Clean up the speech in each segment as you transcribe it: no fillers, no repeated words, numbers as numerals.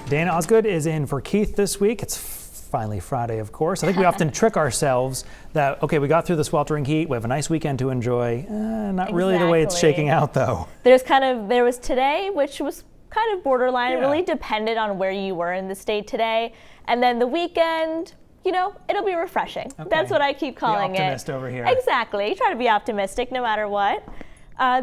Dana Osgood is in for Keith this week. It's finally Friday, of course. I think we often trick ourselves that, okay, we got through the sweltering heat, we have a nice weekend to enjoy. Not really the way it's shaking out, though. There was today, which was kind of borderline. It really depended on where you were in the state today. And then the weekend, you know, it'll be refreshing. Okay. That's what I keep calling it. The optimist over here. Exactly. You try to be optimistic no matter what.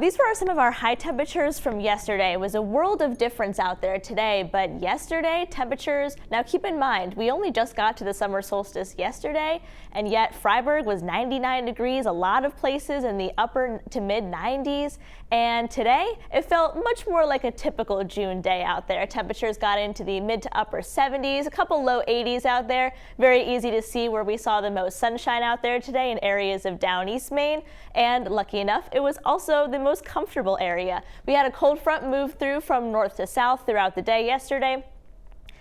These were some of our high temperatures from yesterday. It was a world of difference out there today, but yesterday temperatures, now keep in mind, we only just got to the summer solstice yesterday, and yet Freiburg was 99 degrees, a lot of places in the upper to mid 90s, and today it felt much more like a typical June day out there. Temperatures got into the mid to upper 70s, a couple low 80s out there. Very easy to see where we saw the most sunshine out there today in areas of down East Maine, and lucky enough, it was also the most comfortable area. We had a cold front move through from north to south throughout the day yesterday,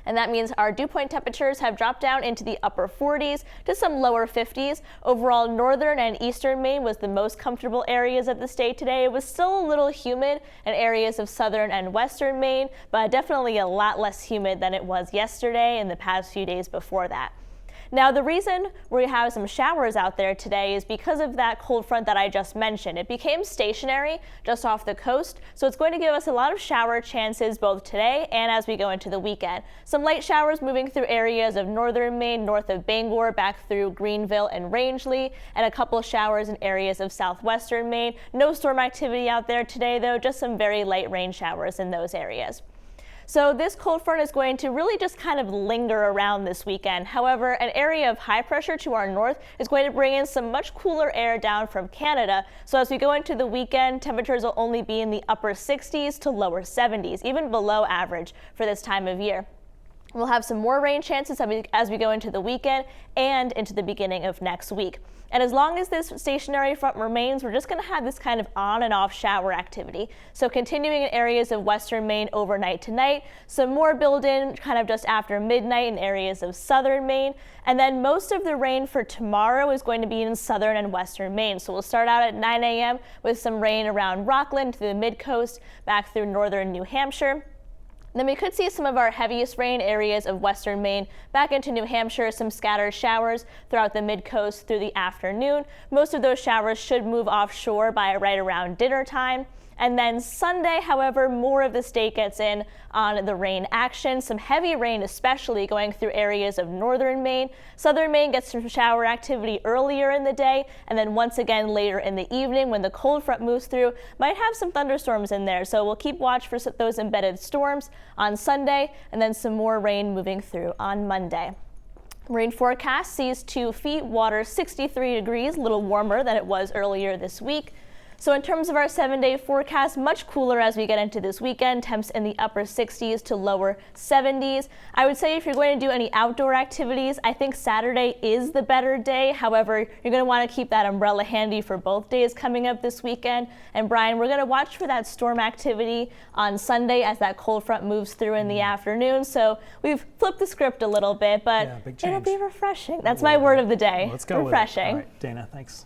and that means our dew point temperatures have dropped down into the upper 40s to some lower 50s. Overall, northern and eastern Maine was the most comfortable areas of the state today. It was still a little humid in areas of southern and western Maine, but definitely a lot less humid than it was yesterday and the past few days before that. Now, the reason we have some showers out there today is because of that cold front that I just mentioned. It became stationary just off the coast, so it's going to give us a lot of shower chances both today and as we go into the weekend. Some light showers moving through areas of northern Maine, north of Bangor, back through Greenville and Rangeley, and a couple showers in areas of southwestern Maine. No storm activity out there today, though, just some very light rain showers in those areas. So this cold front is going to really just kind of linger around this weekend. However, an area of high pressure to our north is going to bring in some much cooler air down from Canada. So as we go into the weekend, temperatures will only be in the upper 60s to lower 70s, even below average for this time of year. We'll have some more rain chances as we go into the weekend and into the beginning of next week. And as long as this stationary front remains, we're just going to have this kind of on and off shower activity. So continuing in areas of western Maine overnight tonight, some more build in kind of just after midnight in areas of southern Maine. And then most of the rain for tomorrow is going to be in southern and western Maine. So we'll start out at 9 a.m. with some rain around Rockland to the mid coast back through northern New Hampshire. Then we could see some of our heaviest rain areas of western Maine back into New Hampshire, some scattered showers throughout the mid-coast through the afternoon. Most of those showers should move offshore by right around dinner time. And then Sunday, however, more of the state gets in on the rain action. Some heavy rain, especially going through areas of northern Maine. Southern Maine gets some shower activity earlier in the day, and then once again later in the evening when the cold front moves through, might have some thunderstorms in there. So we'll keep watch for those embedded storms on Sunday, and then some more rain moving through on Monday. Rain forecast sees 2 feet, water 63 degrees, a little warmer than it was earlier this week. So in terms of our 7-day forecast, much cooler as we get into this weekend, temps in the upper 60s to lower 70s. I would say if you're going to do any outdoor activities, I think Saturday is the better day. However, you're going to want to keep that umbrella handy for both days coming up this weekend. And Brian, we're going to watch for that storm activity on Sunday as that cold front moves through in the afternoon. So we've flipped the script a little bit, but it'll be refreshing. That's my word of the day. Let's go refreshing. With it. All right, Dana, thanks.